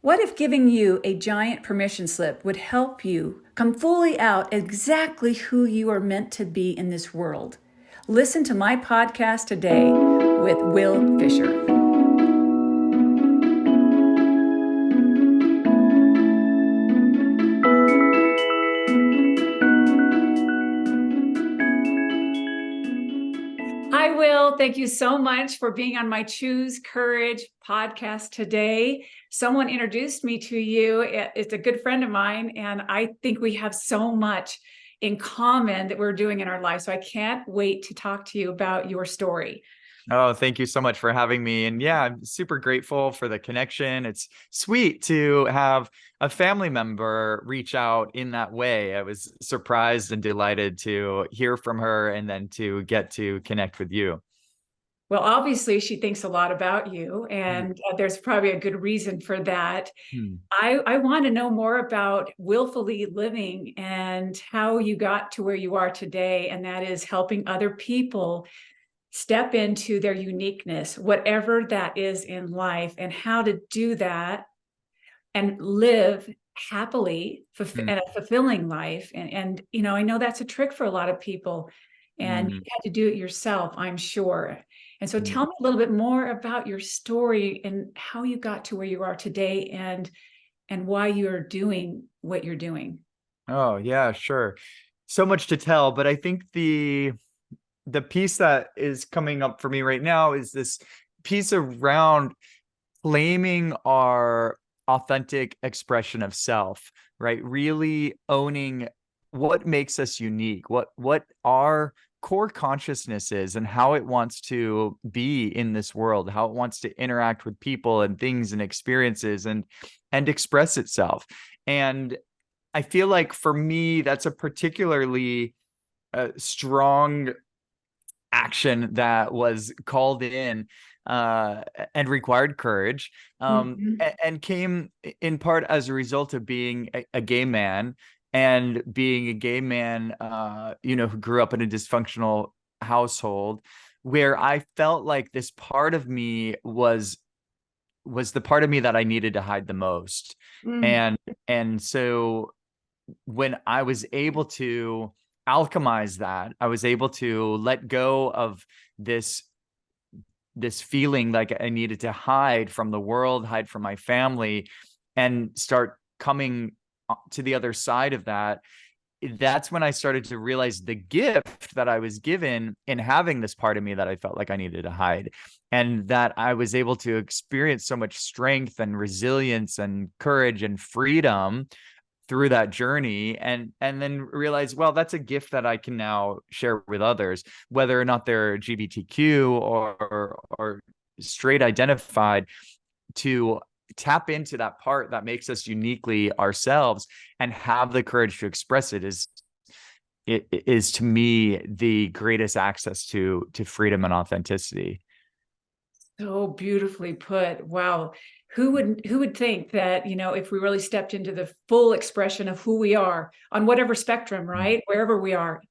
What if giving you a giant permission slip would help you come fully out exactly who you are meant to be in this world? Listen to my podcast today with Will Fisher. Hi, Will. Thank you so much for being on my Choose Courage podcast today. Someone introduced me to you. It's a good friend of mine, and I think we have so much in common that we're doing in our life. So I can't wait to talk to you about your story. Oh, thank you so much for having me. And yeah, I'm super grateful for the connection. It's sweet to have a family member reach out in that way. I was surprised and delighted to hear from her and then to get to connect with you. Well, obviously, she thinks a lot about you, Mm. and there's probably a good reason for that. Hmm. I want to know more about willfully living and how you got to where you are today, and that is helping other people step into their uniqueness, whatever that is in life, and how to do that and live happily Hmm. and a fulfilling life. And I know that's a trick for a lot of people, and you Hmm. had to do it yourself, I'm sure. And so Hmm. tell me a little bit more about your story and how you got to where you are today and why you're doing what you're doing. Oh, yeah, sure. So much to tell, but I think the piece that is coming up for me right now is this piece around claiming our authentic expression of self, right? Really owning what makes us unique, what our core consciousness is and how it wants to be in this world, how it wants to interact with people and things and experiences and express itself. And I feel like for me, that's a particularly strong action that was called in and required courage, Mhm. and came in part as a result of being a gay man and being a gay man, who grew up in a dysfunctional household where I felt like this part of me was the part of me that I needed to hide the most. Mm. And so when I was able to alchemize that, I was able to let go of this this feeling like I needed to hide from the world, hide from my family, and start coming to the other side of that. That's when I started to realize the gift that I was given in having this part of me that I felt like I needed to hide. And that I was able to experience so much strength and resilience and courage and freedom through that journey, and then realize, well, that's a gift that I can now share with others, whether or not they're LGBTQ or straight identified, to tap into that part that makes us uniquely ourselves and have the courage to express it is to me the greatest access to freedom and authenticity. So beautifully put. Wow. Who would think that, if we really stepped into the full expression of who we are on whatever spectrum, right? Wherever we are.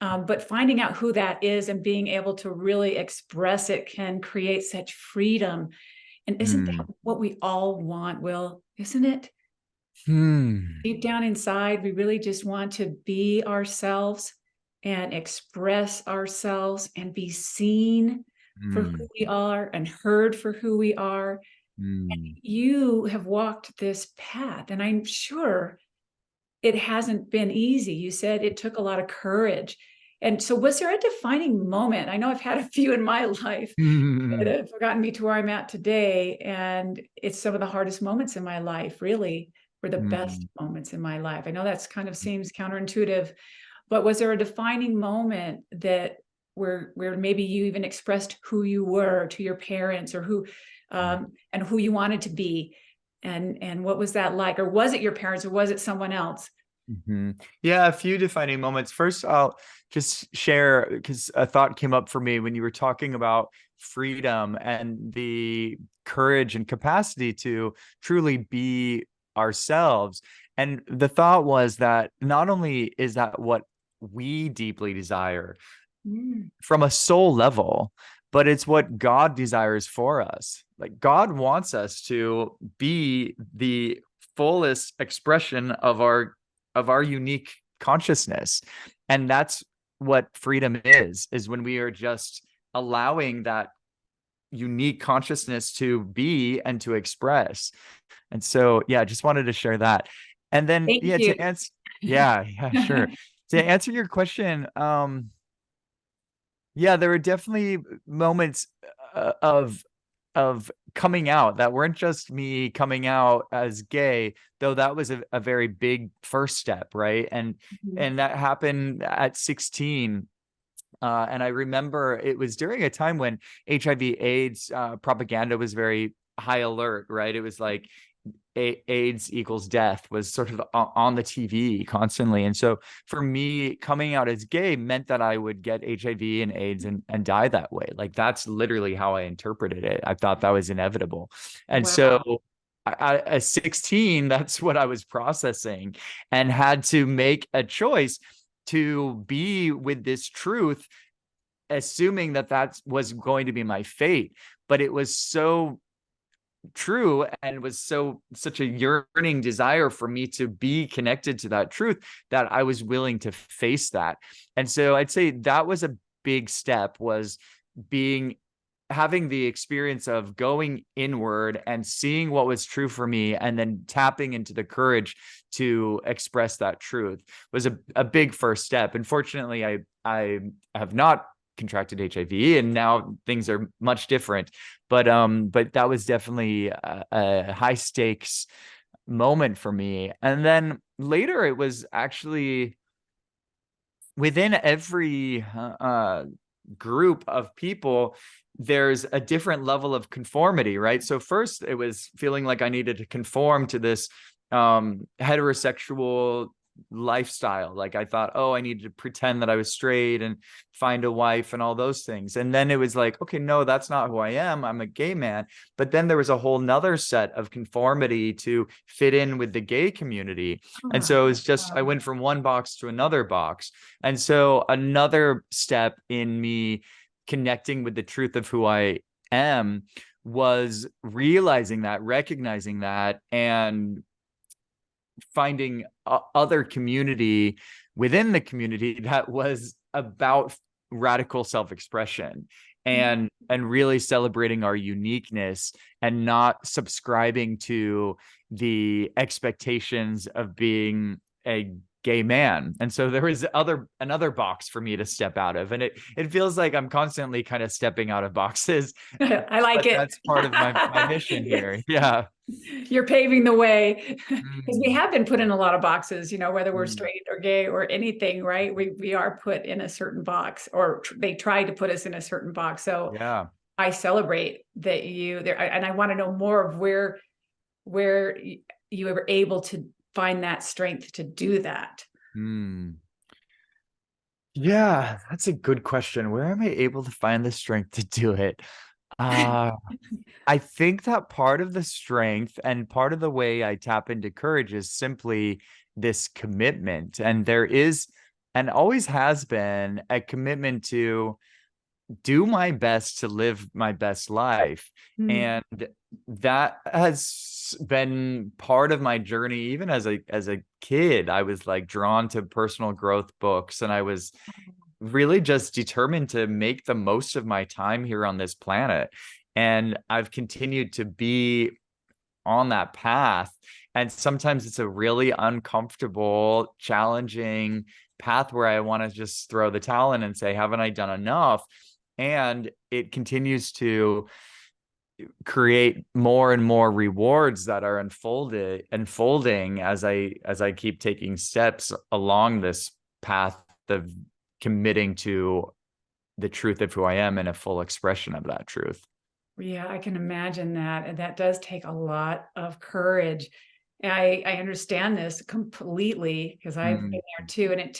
But finding out who that is and being able to really express it can create such freedom. And isn't that Mm. what we all want, Will? Isn't it? Hmm. Deep down inside, we really just want to be ourselves and express ourselves and be seen for who Hmm. we are and heard for who we are. Hmm. You have walked this path, and I'm sure it hasn't been easy. You said it took a lot of courage. And so, was there a defining moment? I know I've had a few in my life that Hmm. have gotten me to where I'm at today. And it's some of the hardest moments in my life, really, were the best Hmm. moments in my life. I know that's kind of seems counterintuitive, but was there a defining moment that where maybe you even expressed who you were to your parents or who and who you wanted to be? And what was that like? Or was it your parents or was it someone else? Hmm. Yeah, a few defining moments. First, I'll just share because a thought came up for me when you were talking about freedom and the courage and capacity to truly be ourselves. And the thought was that not only is that what we deeply desire Mm. from a soul level, but it's what God desires for us. Like God wants us to be the fullest expression of our unique consciousness. And that's what freedom is when we are just allowing that unique consciousness to be and to express. And so, yeah, just wanted to share that. And then, Thank yeah, you. to answer, yeah, sure. To answer your question, yeah, there were definitely moments of coming out that weren't just me coming out as gay, though that was a very big first step, right? And that happened at 16. And I remember it was during a time when HIV/AIDS propaganda was very high alert, right? It was like AIDS equals death was sort of on the TV constantly. And so for me, coming out as gay meant that I would get HIV and AIDS and die that way. Like that's literally how I interpreted it. I thought that was inevitable. And so Wow. at 16, that's what I was processing and had to make a choice to be with this truth, assuming that that was going to be my fate. But it was so true and was such a yearning desire for me to be connected to that truth that I was willing to face that. And so I'd say that was a big step, was having the experience of going inward and seeing what was true for me, and then tapping into the courage to express that truth was a big first step. Unfortunately, I have not contracted HIV, and now things are much different. But that was definitely a high stakes moment for me. And then later, it was actually within every group of people, there's a different level of conformity, right? So first, it was feeling like I needed to conform to this heterosexual lifestyle. Like I thought, oh, I needed to pretend that I was straight and find a wife and all those things. And then it was like, okay, no, that's not who I am. I'm a gay man. But then there was a whole nother set of conformity to fit in with the gay community. And so it was just, I went from one box to another box. And so another step in me connecting with the truth of who I am was realizing that, recognizing that, and finding other community within the community that was about radical self-expression and really celebrating our uniqueness and not subscribing to the expectations of being a gay man. And so there was another box for me to step out of, and it feels like I'm constantly kind of stepping out of boxes, I like but it. that's part of my mission here. Yeah. You're paving the way, because we Mm, have been put in a lot of boxes, whether we're mm, straight or gay or anything, right? We are put in a certain box, or they try to put us in a certain box. So yeah. I celebrate that you there, and I want to know more of where you were able to find that strength to do that. Mm. Yeah, that's a good question. Where am I able to find the strength to do it? Uh, I think that part of the strength and part of the way I tap into courage is simply this commitment. And there is, and always has been, a commitment to do my best to live my best life. Mm. And that has been part of my journey. Even as a kid, I was like drawn to personal growth books, and I was really just determined to make the most of my time here on this planet. And I've continued to be on that path. And sometimes it's a really uncomfortable, challenging path where I want to just throw the towel in and say, haven't I done enough? And it continues to create more and more rewards that are unfolding as I keep taking steps along this path of committing to the truth of who I am and a full expression of that truth. Yeah, I can imagine that. And that does take a lot of courage. And I understand this completely, because I've Mm, been there too. And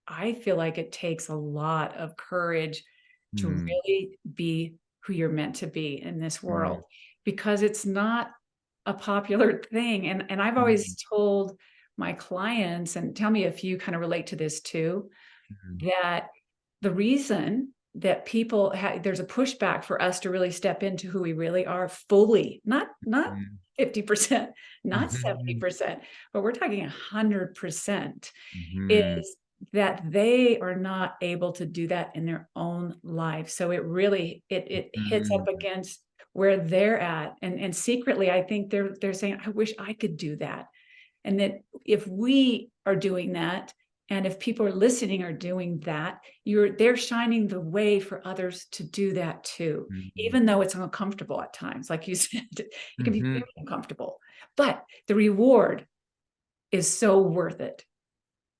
I feel like it takes a lot of courage to mm, really be who you're meant to be in this mm, world, because it's not a popular thing. And I've always mm, told my clients, and tell me if you kind of relate to this too, mm, that the reason that people there's a pushback for us to really step into who we really are fully, not Mm. 50%, not Mhm. 70%, but we're talking 100%, Mhm. is that they are not able to do that in their own life. So it really it hits up Mhm. against where they're at. And secretly, I think they're saying, I wish I could do that. And that if we are doing that, and if people are listening are doing that, they're shining the way for others to do that too, Mhm. even though it's uncomfortable at times. Like you said, it can be very Mhm. uncomfortable, but the reward is so worth it.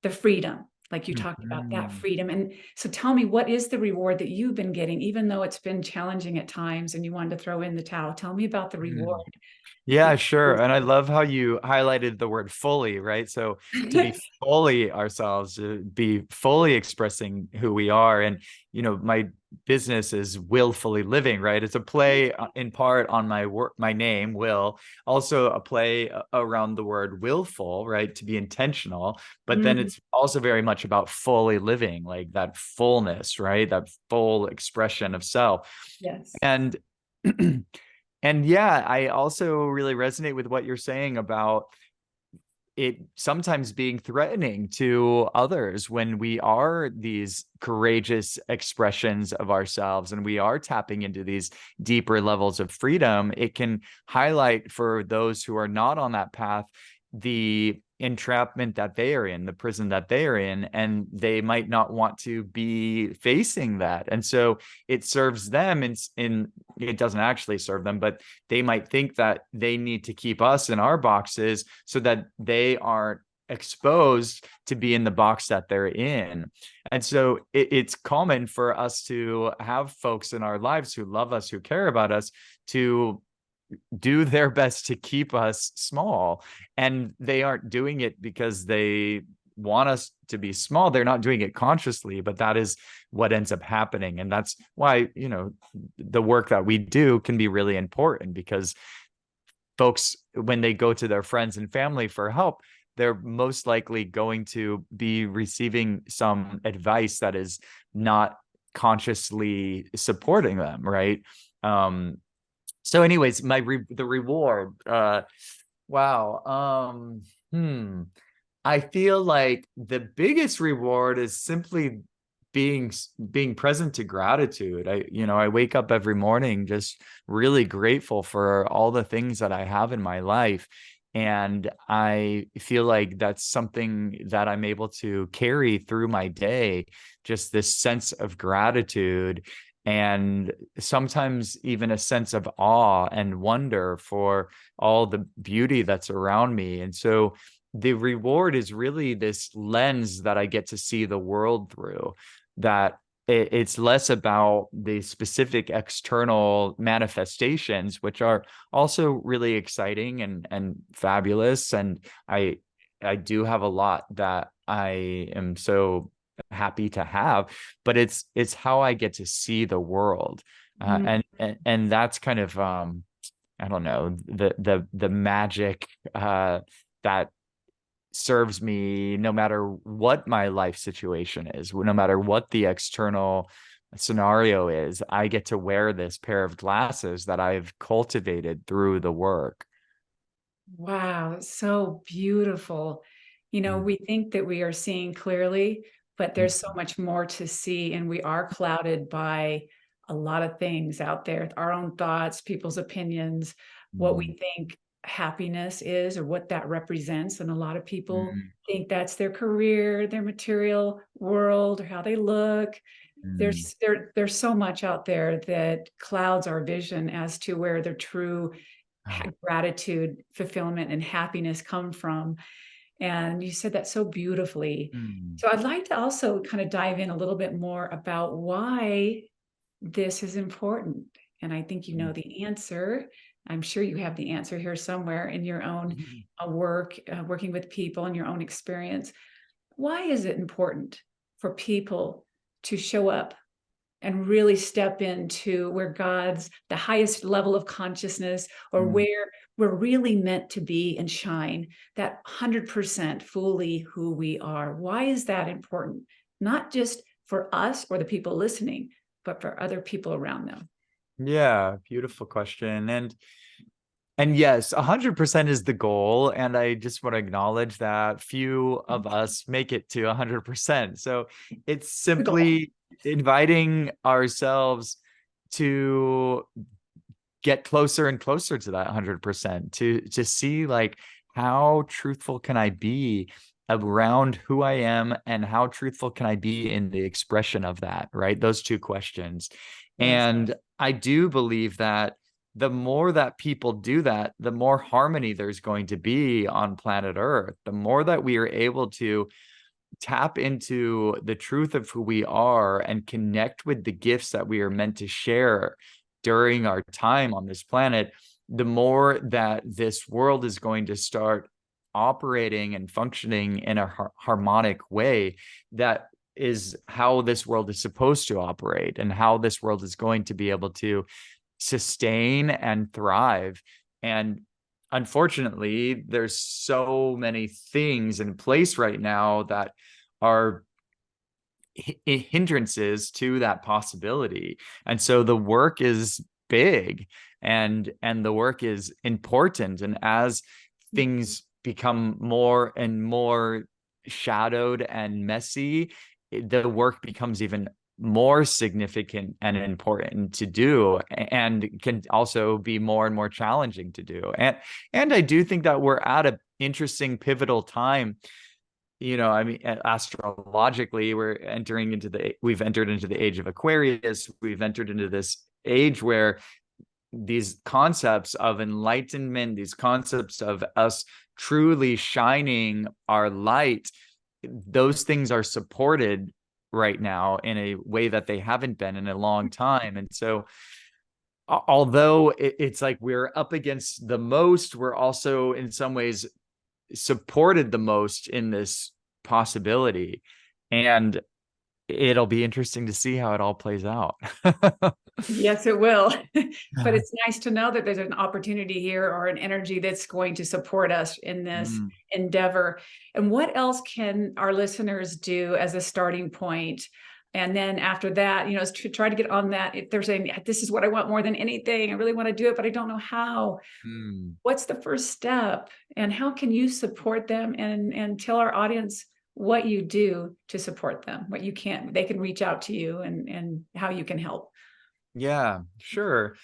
The freedom, like you talked about, that Mhm. freedom. And so tell me, what is the reward that you've been getting, even though it's been challenging at times and you wanted to throw in the towel? Tell me about the reward. Mhm. Yeah, sure. And I love how you highlighted the word fully, right? So to be fully ourselves, to be fully expressing who we are. And, my business is willfully living, right? It's a play in part on my work, my name, Will, also a play around the word willful, right? To be intentional. But then Mm, it's also very much about fully living, like that fullness, right? That full expression of self. yes. And And yeah, I also really resonate with what you're saying about it sometimes being threatening to others when we are these courageous expressions of ourselves and we are tapping into these deeper levels of freedom. It can highlight for those who are not on that path the entrapment that they are in, the prison that they are in, and they might not want to be facing that. And so it serves them in it doesn't actually serve them, but they might think that they need to keep us in our boxes so that they aren't exposed to be in the box that they're in. And so it's common for us to have folks in our lives who love us, who care about us, to do their best to keep us small. And they aren't doing it because they want us to be small. They're not doing it consciously, but that is what ends up happening. And that's why, the work that we do can be really important, because folks, when they go to their friends and family for help, they're most likely going to be receiving some advice that is not consciously supporting them, right? Um, so anyways, the reward, wow. I feel like the biggest reward is simply being present to gratitude. I wake up every morning just really grateful for all the things that I have in my life. And I feel like that's something that I'm able to carry through my day, just this sense of gratitude, and sometimes even a sense of awe and wonder for all the beauty that's around me. And so the reward is really this lens that I get to see the world through, that it's less about the specific external manifestations, which are also really exciting and fabulous. And I do have a lot that I am so happy to have, but it's how I get to see the world. Mm. And that's kind of I don't know, the magic that serves me no matter what my life situation is, no matter what the external scenario is. I get to wear this pair of glasses that I've cultivated through the work. Wow, it's so beautiful. Mm, We think that we are seeing clearly, but mm, there's so much more to see, and we are clouded by a lot of things out there, our own thoughts, people's opinions, what mm, we think happiness is or what that represents. And a lot of people mm, think that's their career, their material world, or how they look. mm, There's so much out there that clouds our vision as to where the true ah, gratitude, fulfillment, and happiness come from. And you said that so beautifully. mm, So I'd like to also kind of dive in a little bit more about why this is important. And I think you know the answer. I'm sure you have the answer here somewhere in your own mm. working with people and your own experience. Why is it important for people to show up and really step into where God's the highest level of consciousness, or Mm, where we're really meant to be and shine, that 100% fully who we are? Why is that important? Not just for us or the people listening, but for other people around them? Yeah, beautiful question. And yes, 100% is the goal. And I just want to acknowledge that few of us make it to 100%. So it's The goal. simply inviting ourselves to get closer and closer to that 100%, to see like, how truthful can I be around who I am, and how truthful can I be in the expression of that, right? Those two questions. Yes. And I do believe that the more that people do that, the more harmony there's going to be on planet Earth. The more that we are able to tap into the truth of who we are and connect with the gifts that we are meant to share during our time on this planet, the more that this world is going to start operating and functioning in a harmonic way. That is how this world is supposed to operate, and how this world is going to be able to sustain and thrive. And unfortunately, there's so many things in place right now that are hindrances to that possibility. And so the work is big, and the work is important. And as things become more and more shadowed and messy, the work becomes even more significant and important to do, and can also be more and more challenging to do. And I do think that we're at an interesting pivotal time. I mean, astrologically, we've entered into the age of Aquarius. We've entered into this age where these concepts of enlightenment, these concepts of us truly shining our light, those things are supported right now in a way that they haven't been in a long time. And so, although it's like we're up against the most, we're also in some ways supported the most in this possibility. And it'll be interesting to see how it all plays out. Yes, it will. But it's nice to know that there's an opportunity here, or an energy that's going to support us in this endeavor. And what else can our listeners do as a starting point? And then after that, is to try to get on that. If they're saying, this is what I want more than anything, I really want to do it, but I don't know how. What's the first step? And how can you support them, and tell our audience what you do to support them, what you can, they can reach out to you, and how you can help? Yeah, sure.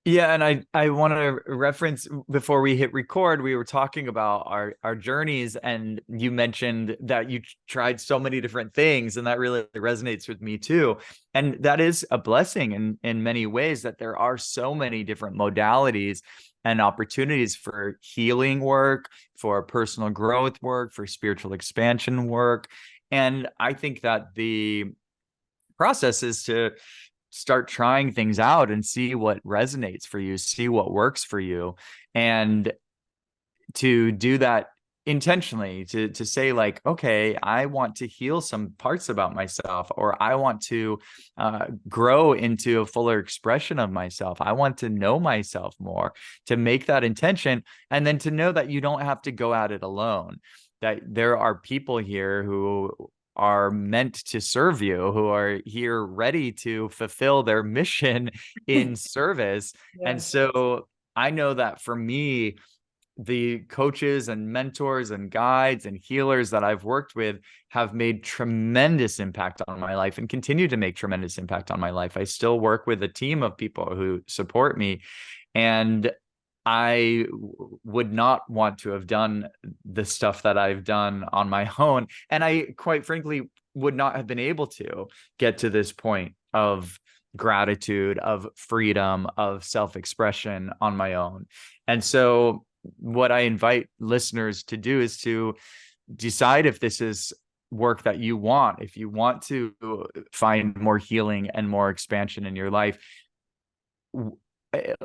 Yeah, and I want to reference, before we hit record, we were talking about our journeys, and you mentioned that you tried so many different things, and that really resonates with me too. And that is a blessing in many ways, that there are so many different modalities and opportunities for healing work, for personal growth work, for spiritual expansion work. And I think that the process is to start trying things out and see what resonates for you, see what works for you, and to do that intentionally, to say like, okay, I want to heal some parts about myself, or I want to grow into a fuller expression of myself. I want to know myself more, to make that intention, and then to know that you don't have to go at it alone, that there are people here who are meant to serve you, who are here ready to fulfill their mission in service. And Yes. so I know that for me, the coaches and mentors and guides and healers that I've worked with have made tremendous impact on my life, and continue to make tremendous impact on my life. I still work with a team of people who support me, and I would not want to have done the stuff that I've done on my own. And I, quite frankly, would not have been able to get to this point of gratitude, of freedom, of self-expression on my own. And so what I invite listeners to do is to decide if this is work that you want. If you want to find more healing and more expansion in your life,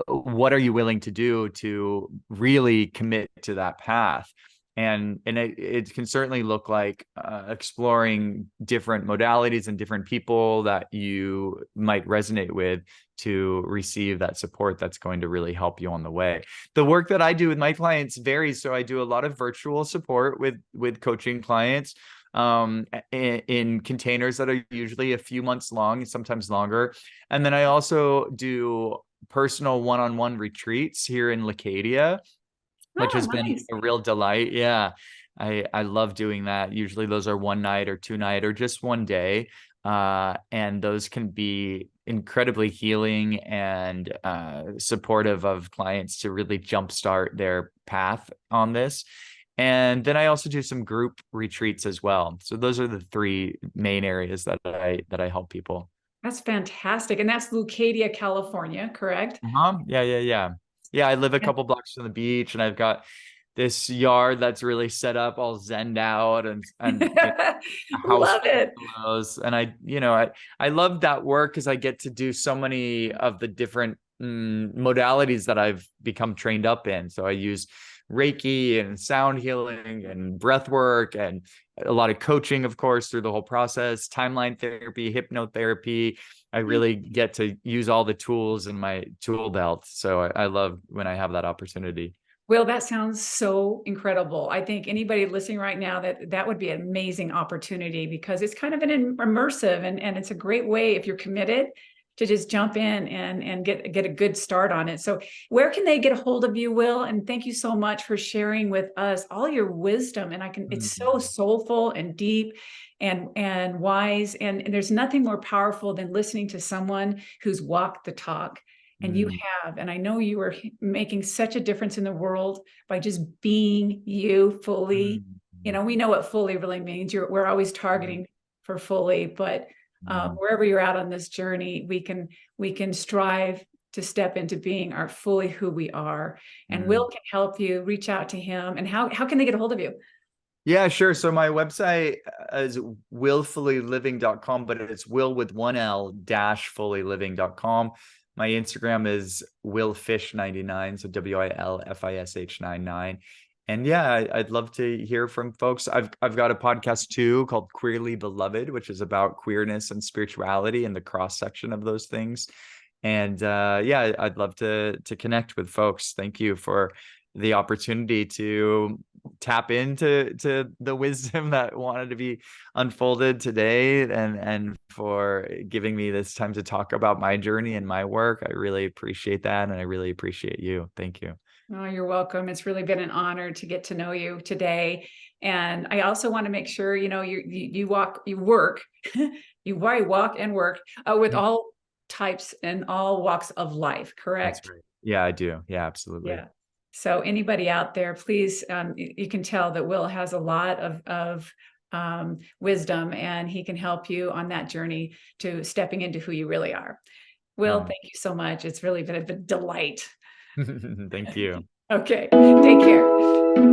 what are you willing to do to really commit to that path? And it can certainly look like exploring different modalities and different people that you might resonate with, to receive that support that's going to really help you on the way. The work that I do with my clients varies. So I do a lot of virtual support with coaching clients. in containers that are usually a few months long, sometimes longer. And then I also do personal one-on-one retreats here in Lacadia, which Oh, has been nice. a real delight. Yeah. I love doing that. Usually those are one night or two night or just one day. And those can be incredibly healing and supportive of clients to really jumpstart their path on this. And then I also do some group retreats as well. So those are the three main areas that I help people. That's fantastic. And that's Lucadia, California, correct? Yeah. Yeah, I live a couple blocks from the beach, and I've got this yard that's really set up, all zenned out, and a house Love full of it. pillows. And I love that work because I get to do so many of the different modalities that I've become trained up in. So I use Reiki and sound healing and breath work and a lot of coaching, of course, through the whole process, timeline therapy, hypnotherapy. I really get to use all the tools in my tool belt. So I love when I have that opportunity. Will, that sounds so incredible. I think anybody listening right now, that would be an amazing opportunity, because it's kind of an immersive, and it's a great way, if you're committed, to just jump in and get a good start on it. So where can they get a hold of you, Will? And thank you so much for sharing with us all your wisdom. And it's so soulful and deep and wise. And there's nothing more powerful than listening to someone who's walked the talk. And you have, and I know you are making such a difference in the world by just being you fully. You know, we know what fully really means. We're always targeting for fully, but wherever you're at on this journey, we can strive to step into being our fully who we are. And Will can help you. Reach out to him. And how can they get a hold of you? Yeah, sure. So my website is willfullyliving.com, but it's will with one L dash fullyliving.com. My Instagram is willfish99, so WILFISH 99. And yeah, I'd love to hear from folks. I've got a podcast too called Queerly Beloved, which is about queerness and spirituality and the cross section of those things. And yeah, I'd love to connect with folks. Thank you for the opportunity to tap into the wisdom that wanted to be unfolded today, and for giving me this time to talk about my journey and my work. I really appreciate that, and I really appreciate you. Thank you. Oh, you're welcome. It's really been an honor to get to know you today. And I also want to make sure, you work, you walk and work with all types and all walks of life, That's correct? right. Yeah, I do. Yeah, absolutely. Yeah. So anybody out there, please, you can tell that Will has a lot of wisdom, and he can help you on that journey to stepping into who you really are. Will, thank you so much. It's really been a delight. Thank you. Okay, take care.